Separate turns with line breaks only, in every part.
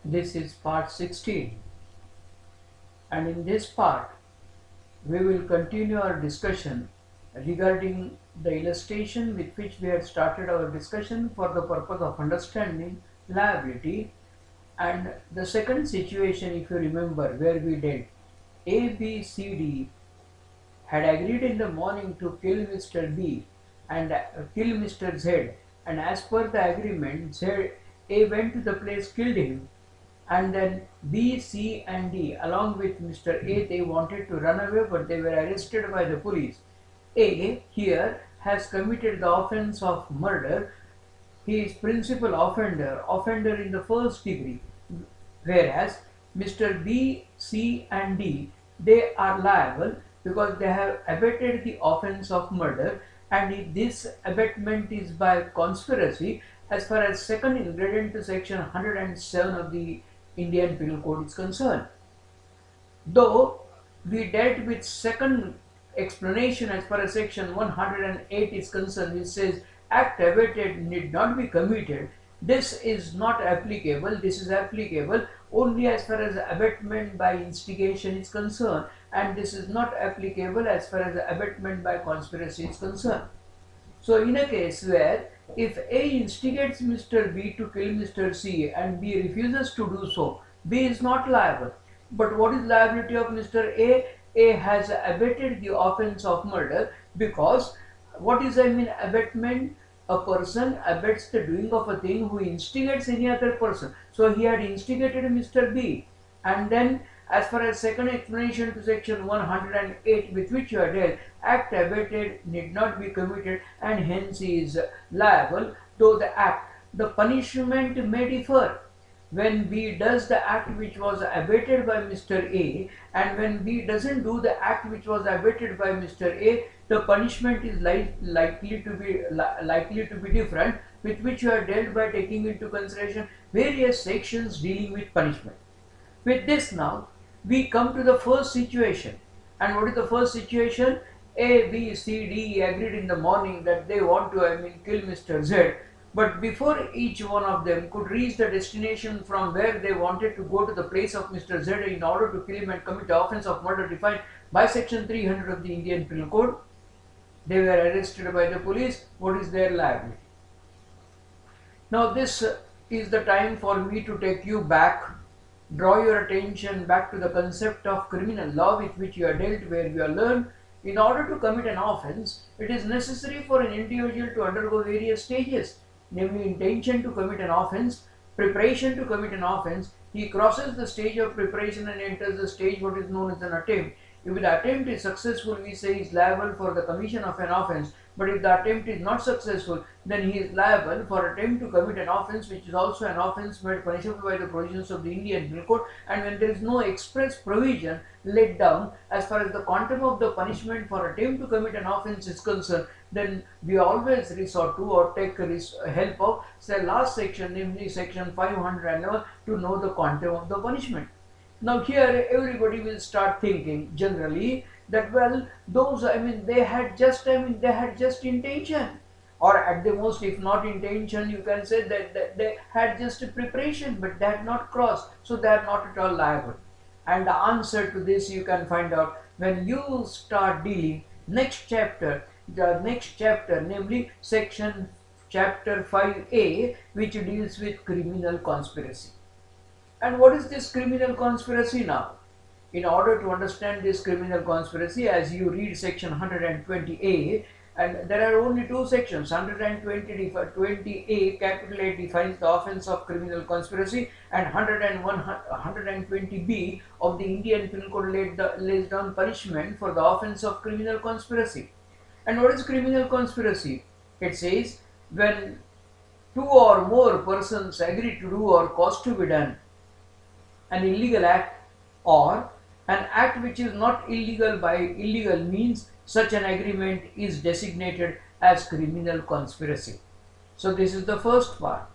This is part 16, and in this part we will continue our discussion regarding the illustration with which we had started our discussion for the purpose of understanding liability. And the second situation, if you remember, where we dealt A, B, C, D had agreed in the morning to kill Mr. B and kill Mr. Z, and as per the agreement, A went to the place, killed him, and then B, C and D along with Mr. A, they wanted to run away, but they were arrested by the police. A here has committed the offense of murder. He is principal offender in the first degree, whereas Mr. B, C and D, they are liable because they have abetted the offense of murder, and if this abatement is by conspiracy as far as second ingredient to section 107 of the Indian Penal Code is concerned. Though we dealt with second explanation as far as section 108 is concerned, which says act abated need not be committed, this is not applicable. This is applicable only as far as abatement by instigation is concerned, and this is not applicable as far as abatement by conspiracy is concerned. So in a case where if A instigates Mr. B to kill Mr. C and B refuses to do so, B is not liable. But what is liability of Mr. A? A has abated the offense of murder, because what is abatement? A person abets the doing of a thing who instigates any other person. So he had instigated Mr. B, and then as far as second explanation to section 108 with which you are dealt, act abated need not be committed, and hence he is liable. Though the punishment may differ. When B does the act which was abated by Mr. A, and when B doesn't do the act which was abated by Mr. A, the punishment is likely to be different, with which you are dealt by taking into consideration various sections dealing with punishment. With this now, we come to the first situation. And what is the first situation? A, B, C, D agreed in the morning that they want to kill Mr. Z. But before each one of them could reach the destination from where they wanted to go to the place of Mr. Z in order to kill him and commit the offense of murder defined by section 300 of the Indian Penal Code, they were arrested by the police. What is their liability? Now this is the time for me to take you back, draw your attention back to the concept of criminal law with which you are dealt, where you are learned in order to commit an offense, it is necessary for an individual to undergo various stages, namely intention to commit an offense, preparation to commit an offense. He crosses the stage of preparation and enters the stage what is known as an attempt. If the attempt is successful, we say he is liable for the commission of an offense. But if the attempt is not successful, then he is liable for attempt to commit an offense, which is also an offense made punishable by the provisions of the Indian Penal Code. And when there is no express provision laid down as far as the quantum of the punishment for attempt to commit an offense is concerned, then we always resort to or take help of the last section, namely section 511, to know the quantum of the punishment. Now here everybody will start thinking generally that, well, those they had just intention, or at the most, if not intention, you can say that they had just a preparation, but they had not crossed, so they are not at all liable. And the answer to this you can find out when you start dealing the next chapter, namely section chapter 5A, which deals with criminal conspiracy. And what is this criminal conspiracy now? In order to understand this criminal conspiracy, as you read section 120A, and there are only two sections, 120A capital A defines the offense of criminal conspiracy, and 120B of the Indian Penal Code lays down punishment for the offense of criminal conspiracy. And what is criminal conspiracy? It says when two or more persons agree to do or cause to be done an illegal act, or an act which is not illegal by illegal means, such an agreement is designated as criminal conspiracy. So this is the first part.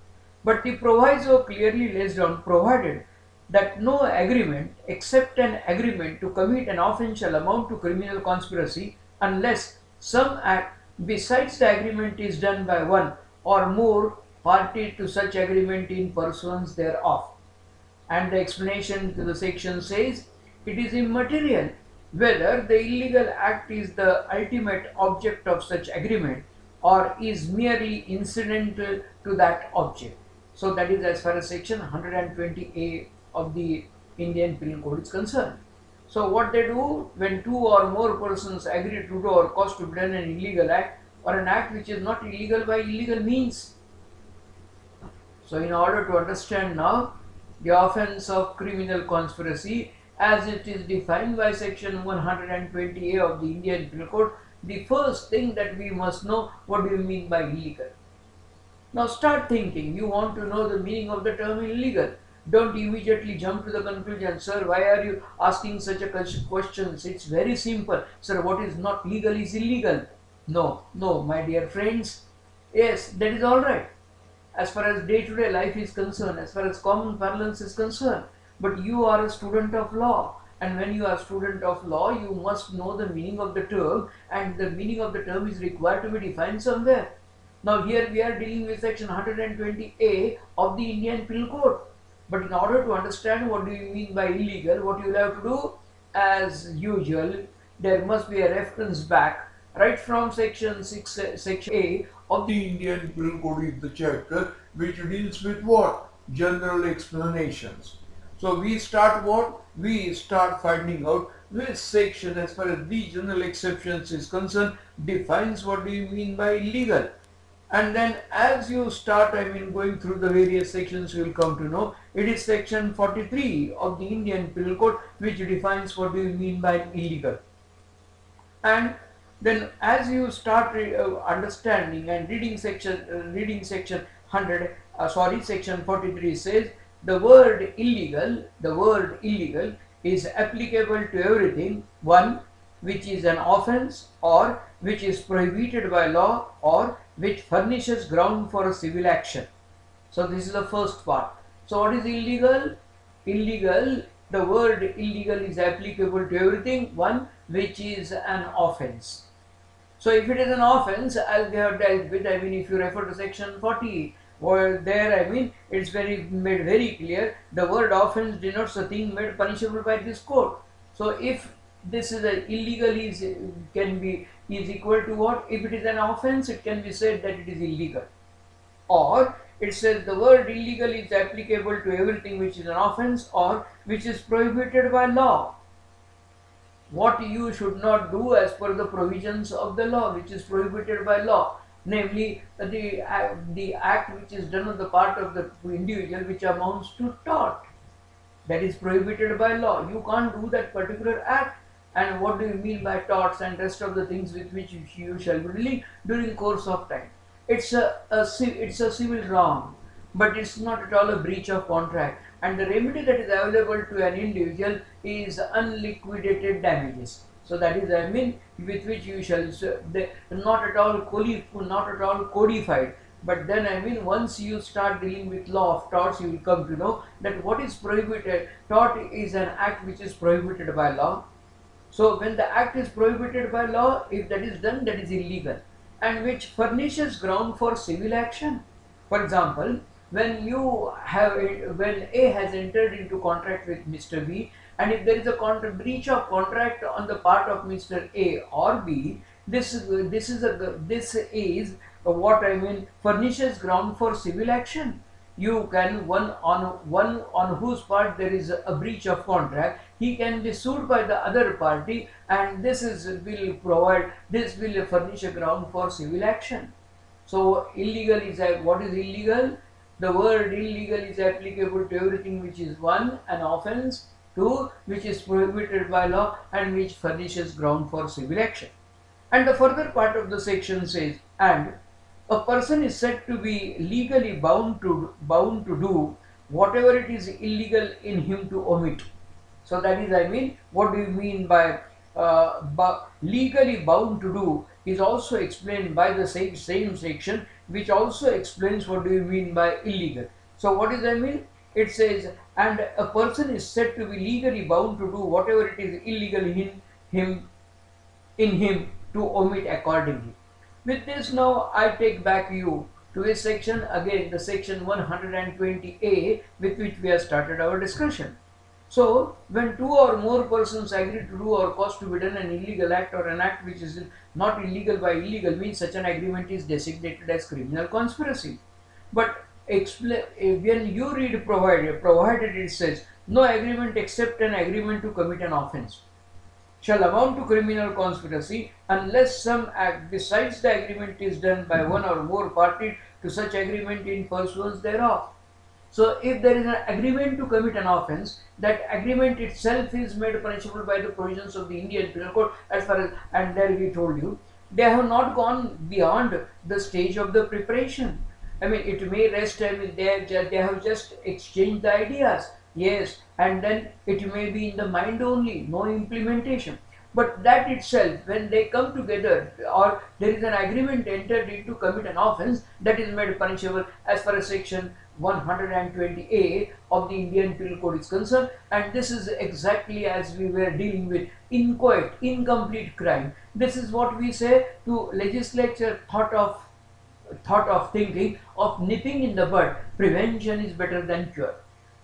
But the proviso clearly lays down, provided that no agreement except an agreement to commit an offence shall amount to criminal conspiracy unless some act besides the agreement is done by one or more party to such agreement in pursuance thereof. And the explanation to the section says it is immaterial whether the illegal act is the ultimate object of such agreement or is merely incidental to that object. So that is as far as section 120A of the Indian Penal Code is concerned. So what they do when two or more persons agree to do or cause to be done an illegal act or an act which is not illegal by illegal means. So in order to understand now the offence of criminal conspiracy as it is defined by section 120A of the Indian Penal Code, the first thing that we must know, what do you mean by illegal? Now start thinking. You want to know the meaning of the term illegal. Don't immediately jump to the conclusion, sir, why are you asking such a question? It's very simple. Sir, what is not legal is illegal. No, my dear friends. Yes, that is alright. As far as day-to-day life is concerned, as far as common parlance is concerned. But you are a student of law. And when you are a student of law, you must know the meaning of the term. And the meaning of the term is required to be defined somewhere. Now here we are dealing with section 120A of the Indian Penal Code. But in order to understand what do you mean by illegal, what you will have to do, as usual, there must be a reference back right from section 6, section A of the Indian Penal Code is the chapter which deals with what? General explanations. So we start what? We start finding out which section as far as the general exceptions is concerned defines what do you mean by illegal. And then as you start, going through the various sections, you will come to know it is section 43 of the Indian Penal Code which defines what do you mean by illegal. And then as you start understanding and reading section 43 says the word illegal is applicable to everything, one, which is an offence or which is prohibited by law or which furnishes ground for a civil action. So this is the first part. So what is illegal? Illegal, the word illegal is applicable to everything, one, which is an offence. So if it is an offence, as we have dealt with, if you refer to section 40, or there, it's made very clear, the word offence denotes a thing made punishable by this code. So if this is illegal is equal to what? If it is an offence, it can be said that it is illegal. Or it says the word illegal is applicable to everything which is an offence or which is prohibited by law. What you should not do as per the provisions of the law, which is prohibited by law, namely the act which is done on the part of the individual which amounts to tort, that is prohibited by law. You can't do that particular act. And what do you mean by torts and rest of the things with which you shall be dealing during course of time? It's a civil wrong, but it's not at all a breach of contract. And the remedy that is available to an individual is unliquidated damages. So that is, with which you shall not at all codified. But then, once you start dealing with law of torts, you will come to know that what is prohibited. Tort is an act which is prohibited by law. So when the act is prohibited by law, if that is done, that is illegal, and which furnishes ground for civil action. For example, when A has entered into contract with Mr. B, and if there is a breach of contract on the part of Mr. A or B, this furnishes ground for civil action. You can one on whose part there is a breach of contract, he can be sued by the other party, and this will furnish a ground for civil action. So illegal is what is illegal? The word illegal is applicable to everything which is one, an offence, two, which is prohibited by law and which furnishes ground for civil action. And the further part of the section says, and a person is said to be legally bound to do whatever it is illegal in him to omit. So that is, what do you mean by legally bound to do is also explained by the same section, which also explains what do you mean by illegal. So what does that mean? It says, and a person is said to be legally bound to do whatever it is illegal in him to omit accordingly. With this, now I take back you To which section? Again the section 120A, with which we have started our discussion. So, when two or more persons agree to do or cause to be done an illegal act or an act which is not illegal by illegal means, such an agreement is designated as criminal conspiracy. But when you read provided it says, no agreement except an agreement to commit an offence shall amount to criminal conspiracy unless some act besides the agreement is done by one or more parties to such agreement in pursuance thereof. So, if there is an agreement to commit an offence, that agreement itself is made punishable by the provisions of the Indian Penal Code, as far as, and there we told you, they have not gone beyond the stage of the preparation. I mean, it may rest, I mean, they have just exchanged the ideas, yes, and then it may be in the mind only, no implementation. But that itself, when they come together or there is an agreement entered into commit an offence, that is made punishable as far as section 120A of the Indian Penal Code is concerned. And this is exactly as we were dealing with inchoate, incomplete crime. This is what we say to legislature thought of thinking of nipping in the bud. Prevention is better than cure.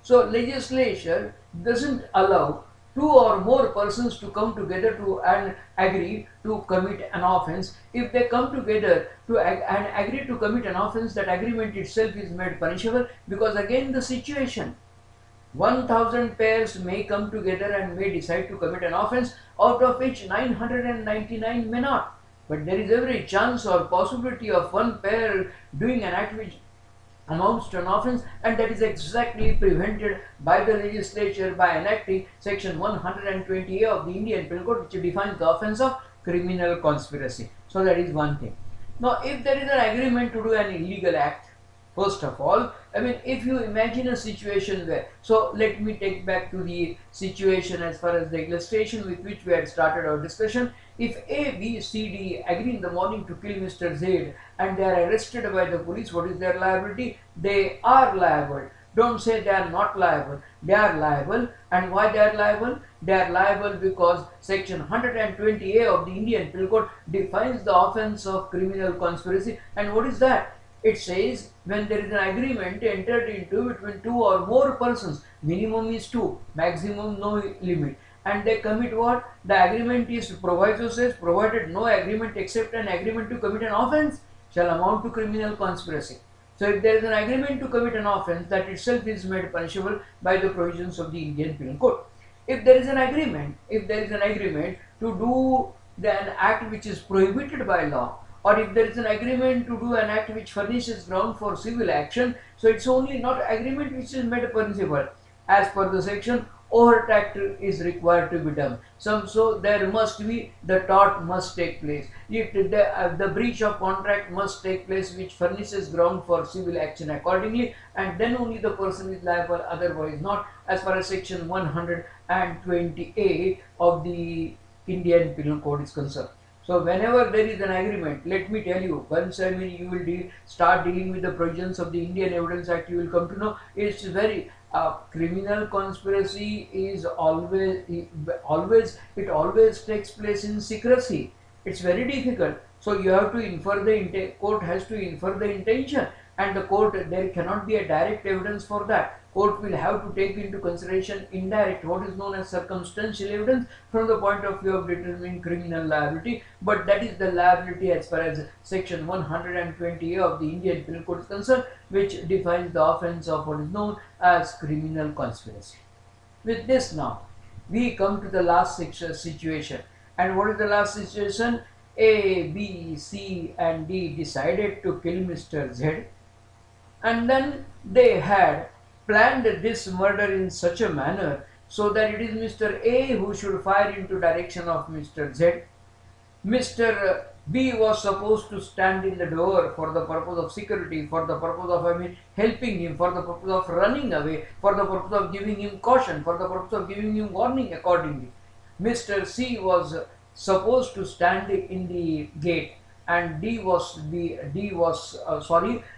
So legislature doesn't allow two or more persons to come together to and agree to commit an offence. If they come together to and agree to commit an offence, that agreement itself is made punishable, because again the situation, 1000 pairs may come together and may decide to commit an offence, out of which 999 may not. But there is every chance or possibility of one pair doing an act which amounts to an offence, and that is exactly prevented by the legislature by enacting section 120A of the Indian Penal Code, which defines the offence of criminal conspiracy. So that is one thing. Now, if there is an agreement to do an illegal act, first of all, I mean, if you imagine a situation where, so let me take back to the situation as far as the illustration with which we had started our discussion. If A, B, C, D agree in the morning to kill Mr. Z and they are arrested by the police, what is their liability? They are liable. Don't say they are not liable. They are liable. And why they are liable? They are liable because section 120A of the Indian Penal Code defines the offence of criminal conspiracy. And what is that? It says when there is an agreement entered into between two or more persons, minimum is 2, maximum no limit, and they commit what? The agreement is proviso says, provided no agreement except an agreement to commit an offence shall amount to criminal conspiracy. So if there is an agreement to commit an offence, that itself is made punishable by the provisions of the Indian Penal Code. If there is an agreement, to do an act which is prohibited by law, or if there is an agreement to do an act which furnishes ground for civil action, so it's only not agreement which is made punishable. As per the section, overt act is required to be done. So there must be, the tort must take place. The breach of contract must take place which furnishes ground for civil action accordingly, and then only the person is liable, otherwise not, as far as section 120A of the Indian Penal Code is concerned. So whenever there is an agreement, let me tell you, once you will start dealing with the provisions of the Indian Evidence Act, you will come to know it's very criminal conspiracy is always takes place in secrecy. It's very difficult. So you have to infer the court has to infer the intention, and the court, there cannot be a direct evidence for that. Court will have to take into consideration indirect, what is known as circumstantial evidence, from the point of view of determining criminal liability. But that is the liability as far as section 120A of the Indian Penal Code is concerned, which defines the offence of what is known as criminal conspiracy. With this now, we come to the last situation. And what is the last situation? A, B, C and D decided to kill Mr. Z, and then they had planned this murder in such a manner so that it is Mr. A who should fire into direction of Mr. Z. Mr. B was supposed to stand in the door for the purpose of security, for the purpose of helping him, for the purpose of running away, for the purpose of giving him caution, for the purpose of giving him warning accordingly. Mr. C was supposed to stand in the gate, and D was here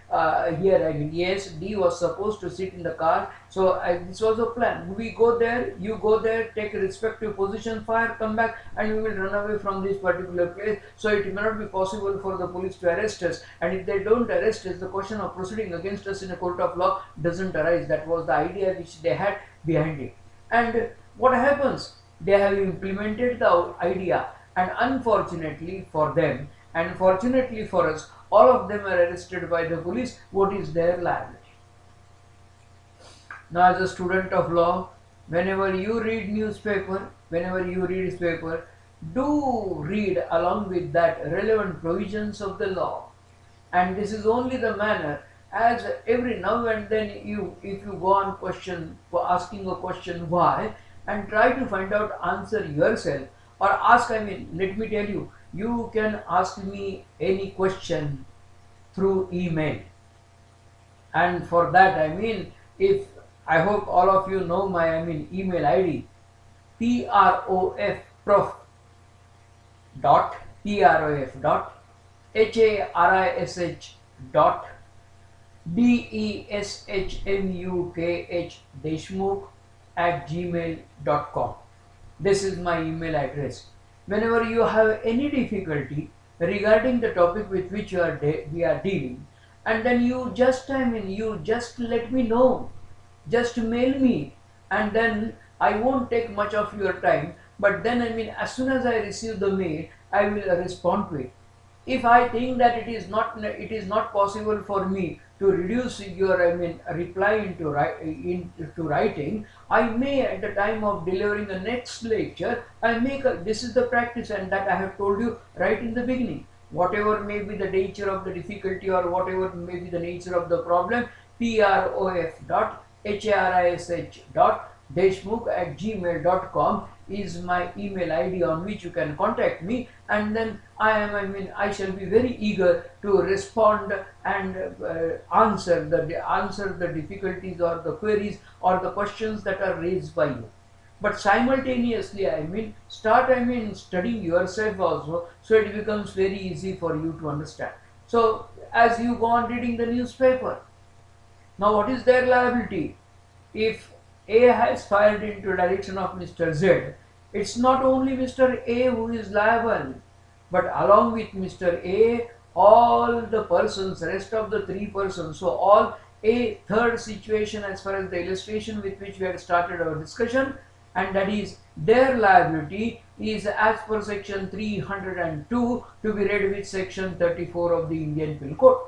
I mean yes, D was supposed to sit in the car. So this was a plan. We go there, you go there, take respective position, fire, come back, and we will run away from this particular place. So it may not be possible for the police to arrest us, and if they don't arrest us, the question of proceeding against us in a court of law doesn't arise. That was the idea which they had behind it. And what happens? They have implemented the idea, and unfortunately for them and fortunately for us, all of them are arrested by the police. What is their liability? Now, as a student of law, whenever you read newspaper, do read along with that relevant provisions of the law. And this is only the manner, as every now and then if you go on asking a question why, and try to find out answer yourself, or ask, let me tell you, you can ask me any question through email, and for that if I hope all of you know my email ID, prof dot dot Deshmukh at gmail.com. This is my email address. Whenever you have any difficulty regarding the topic with which we are dealing, and then you just let me know, just mail me, and then I won't take much of your time, but then as soon as I receive the mail, I will respond to it. If I think that it is not possible for me to reduce your reply into writing, I may, at the time of delivering the next lecture, this is the practice, and that I have told you right in the beginning. Whatever may be the nature of the difficulty, or whatever may be the nature of the problem, Deshmukh at gmail.com is my email ID on which you can contact me, and then I shall be very eager to respond and answer the difficulties or the queries or the questions that are raised by you. But simultaneously start studying yourself also, so it becomes very easy for you to understand. So as you go on reading the newspaper, now what is their liability? If A has fired into direction of Mr. Z, it's not only Mr. A who is liable, but along with Mr. A, all the persons, rest of the three persons. So all a third situation as far as the illustration with which we had started our discussion, and that is their liability is as per section 302 to be read with section 34 of the Indian Penal Code.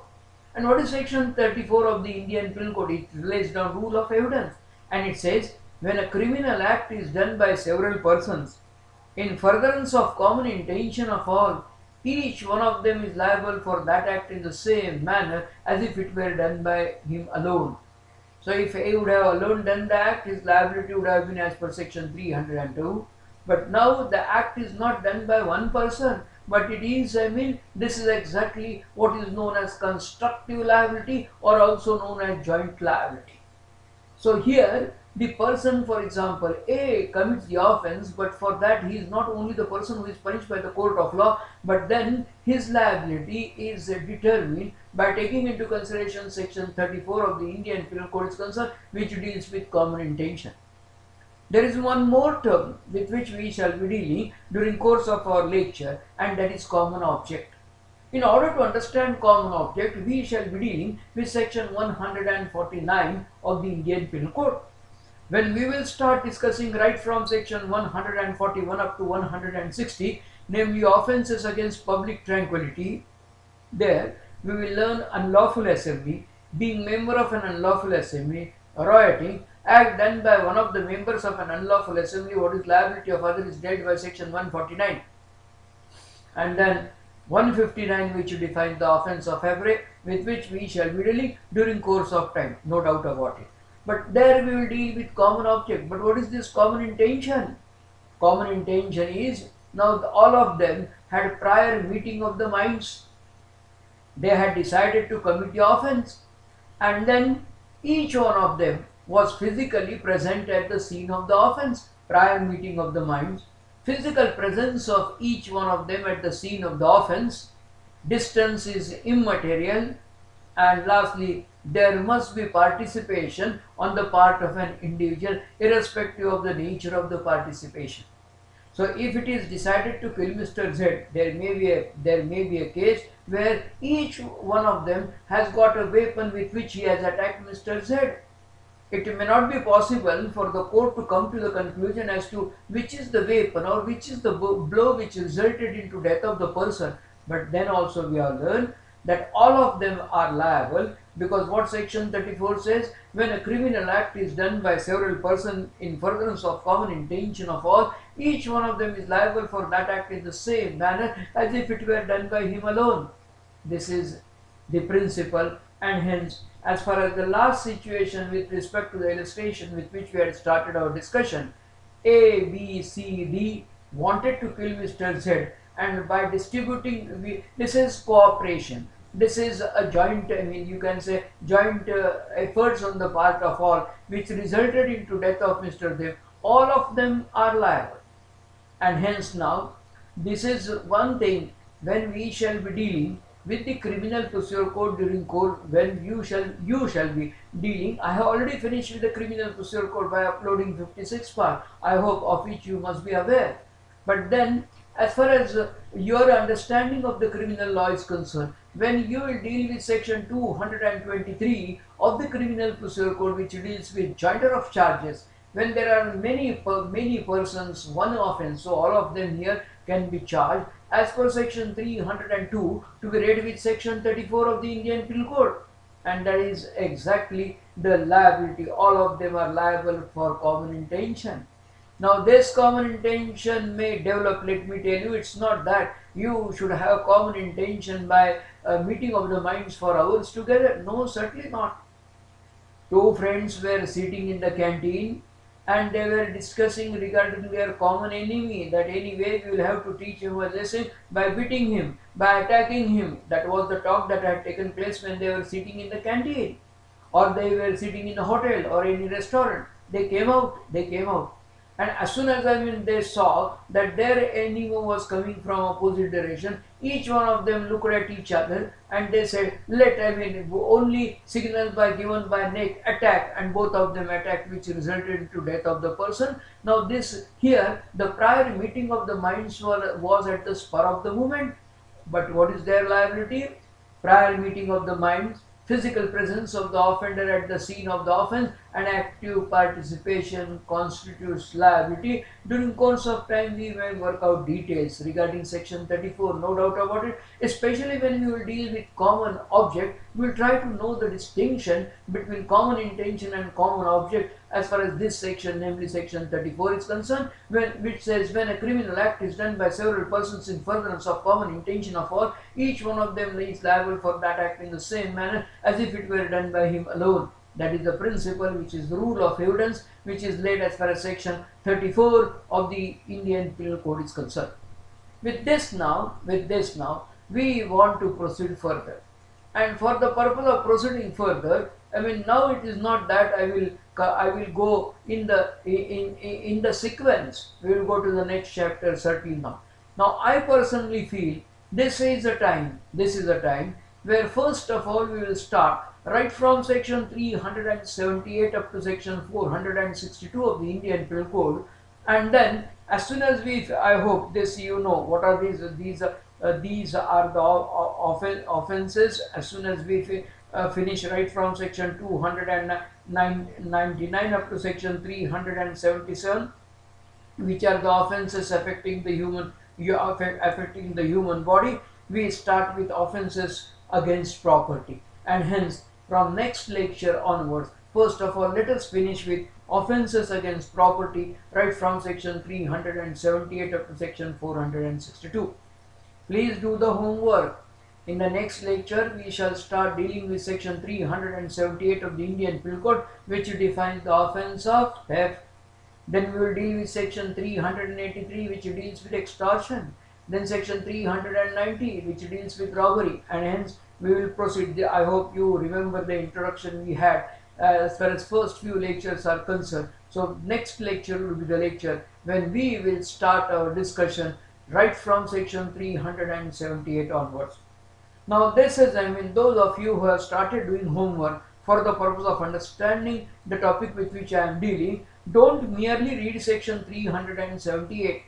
And what is section 34 of the Indian Penal Code? It lays down rule of evidence, and it says, when a criminal act is done by several persons in furtherance of common intention of all, each one of them is liable for that act in the same manner as if it were done by him alone. So if A would have alone done the act, his liability would have been as per section 302. But now the act is not done by one person, but it is, this is exactly what is known as constructive liability, or also known as joint liability. So here the person, for example, A commits the offence, but for that he is not only the person who is punished by the court of law, but then his liability is determined by taking into consideration section 34 of the Indian Penal Code is concerned, which deals with common intention. There is one more term with which we shall be dealing during course of our lecture, and that is common object. In order to understand common object, we shall be dealing with section 149 of the Indian Penal Code. When we will start discussing right from section 141 up to 160, namely offences against public tranquility, there we will learn unlawful assembly, being member of an unlawful assembly, rioting, act done by one of the members of an unlawful assembly, what is liability of other is dealt by section 149. And then 159, which defines the offence of affray, with which we shall be dealing during course of time, no doubt about it. But there we will deal with common object. But what is this common intention? Common intention is, now all of them had prior meeting of the minds. They had decided to commit the offence, and then each one of them was physically present at the scene of the offence. Prior meeting of the minds, physical presence of each one of them at the scene of the offence, distance is immaterial, and lastly, there must be participation on the part of an individual irrespective of the nature of the participation. So if it is decided to kill Mr. Z, there may be a case where each one of them has got a weapon with which he has attacked Mr. Z. It may not be possible for the court to come to the conclusion as to which is the weapon or which is the blow which resulted into death of the person. But then also we have learned that all of them are liable, because what section 34 says, when a criminal act is done by several persons in furtherance of common intention of all, each one of them is liable for that act in the same manner as if it were done by him alone. This is the principle, and hence, as far as the last situation with respect to the illustration with which we had started our discussion, A, B, C, D wanted to kill Mr. Z, and by distributing, this is cooperation. This is a joint, you can say joint efforts on the part of all, which resulted into death of Mr. Dev. All of them are liable. And hence now, this is one thing when we shall be dealing with the Criminal Procedure Code during course, when you shall be dealing. I have already finished with the Criminal Procedure Code by uploading 56 part, I hope, of which you must be aware. But then, as far as your understanding of the criminal law is concerned, when you will deal with section 223 of the Criminal Procedure Code, which deals with jointer of charges, when there are many persons, one offence, so all of them here can be charged as per section 302 to be read with section 34 of the Indian Penal Code, and that is exactly the liability. All of them are liable for common intention. Now this common intention may develop, let me tell you, it's not that you should have common intention by a meeting of the minds for hours together. No, certainly not. Two friends were sitting in the canteen and they were discussing regarding their common enemy, that anyway we will have to teach him a lesson by beating him, by attacking him. That was the talk that had taken place when they were sitting in the canteen, or they were sitting in a hotel or any restaurant. They came out. And as soon as they saw that their enemy was coming from opposite direction, each one of them looked at each other and they said, only signal given by neck, attack, and both of them attacked, which resulted into death of the person. Now this here, the prior meeting of the minds was at the spur of the moment. But what is their liability? Prior meeting of the minds, physical presence of the offender at the scene of the offence, and active participation constitutes liability. During course of time we may work out details regarding section 34, no doubt about it. Especially when we will deal with common object, we will try to know the distinction between common intention and common object as far as this section, namely section 34, is concerned, which says when a criminal act is done by several persons in furtherance of common intention of all, each one of them is liable for that act in the same manner as if it were done by him alone. That is the principle, which is the rule of evidence, which is laid as far as section 34 of the Indian Penal Code is concerned. With this now, we want to proceed further. And for the purpose of proceeding further, now it is not that I will go in the sequence. We will go to the next chapter certainly not. Now I personally feel this is a time where first of all we will start right from section 378 up to section 462 of the Indian Penal Code, and then as soon as I hope this, what are these? These are the offences. As soon as we finish right from section 299 up to section 377, which are the offences affecting the human body, we start with offences against property. And hence, from next lecture onwards, first of all, let us finish with offences against property right from section 378 up to section 462. Please do the homework. In the next lecture, we shall start dealing with section 378 of the Indian Penal Code, which defines the offence of theft. Then we will deal with section 383, which deals with extortion. Then section 390, which deals with robbery, and hence we will proceed. I hope you remember the introduction we had as far as first few lectures are concerned. So next lecture will be the lecture when we will start our discussion right from section 378 onwards. Now this is, those of you who have started doing homework for the purpose of understanding the topic with which I am dealing, don't merely read section 378.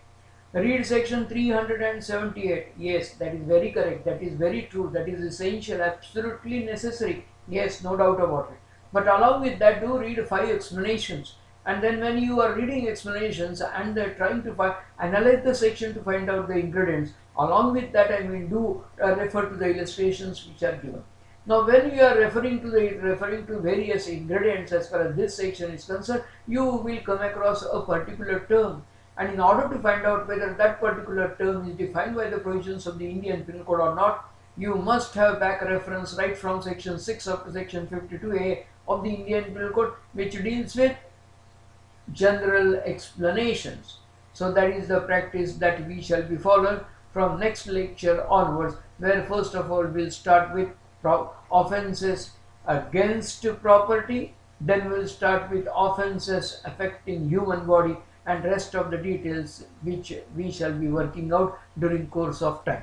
Read section 378. Yes, that is very correct. That is very true. That is essential, absolutely necessary. Yes, no doubt about it. But along with that, do read 5 explanations. And then when you are reading explanations and trying to analyze the section to find out the ingredients, along with that, do refer to the illustrations which are given. Now, when you are referring to various ingredients as far as this section is concerned, you will come across a particular term, and in order to find out whether that particular term is defined by the provisions of the Indian Penal Code or not, you must have back reference right from section 6 up to section 52A of the Indian Penal Code, which deals with general explanations. So that is the practice that we shall be followed from next lecture onwards, where first of all we'll start with offences against property, then we'll start with offences affecting human body, and rest of the details which we shall be working out during course of time.